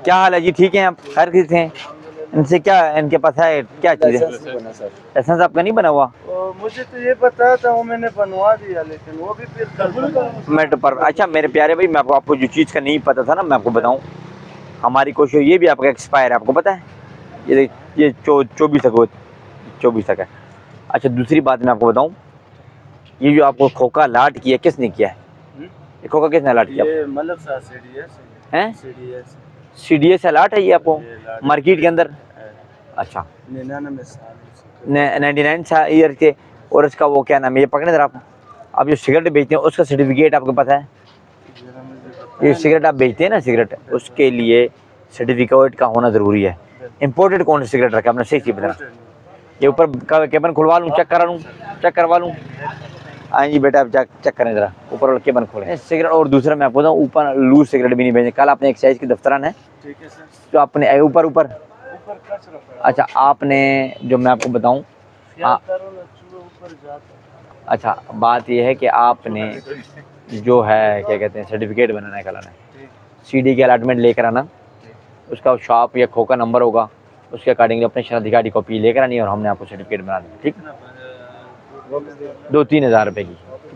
क्या हाल है जी? ठीक है आप? खैर किस हैं? इनसे क्या इनके पास है, क्या चीज़ है? लाइसेंस आपका नहीं बना हुआ? मुझे तो ये पता था, वो मैंने बनवा दिया, लेकिन वो भी फिर मेरिट पर। अच्छा मेरे प्यारे भाई, मैं आपको जो चीज़ का नहीं पता था ना, मैं आपको बताऊं, हमारी कोशिश ये भी आपका एक्सपायर है, आपको पता है? ये 24 तक, 24 तक है। अच्छा दूसरी बात मैं आपको बताऊं, ये जो आपको खोखा लाट किया किसने किया है? ये खोखा किसने लाट किया? ये मतलब सीडीएस हैं? सीडीएस CDS लाट है ये आपको मार्केट के अंदर? अच्छा 99 ईयर के। और इसका वो क्या नाम है, ये पकड़े जरा आप जो सिगरेट बेचते हैं उसका सर्टिफिकेट आपके पास है? ये सिगरेट आप बेचते हैं ना, सिगरेट, उसके लिए सर्टिफिकेट का होना ज़रूरी है। इम्पोर्टेड कौन सा सिगरेट रखा आपने, सही चीज़ बताना। ये ऊपर का केबन खुलवा लूँ, चेक करा लूँ, चेक करवा लूँ? हाँ जी बेटा, आप चेक करें ज़रा, ऊपर वाला केबन खोलें सिगरेट। और दूसरा मैं आपको बताऊँ, ऊपर लूज सिगरेट भी नहीं भेजें। कल आपने एक्साइज की दफ्तरान है, तो आपने ऊपर ऊपर, अच्छा आपने जो मैं आपको बताऊँ, अच्छा बात यह है कि आपने जो है क्या कहते हैं सर्टिफिकेट बनाना है, कराना है, CD की अलॉटमेंट लेकर आना, उसका शॉप या खोखा नंबर होगा, उसके अकॉर्डिंग अपने शनाख्ती कॉपी लेकर आनी और हमने आपको सर्टिफिकेट बना देना, ठीक? 2-3 हज़ार रुपये की।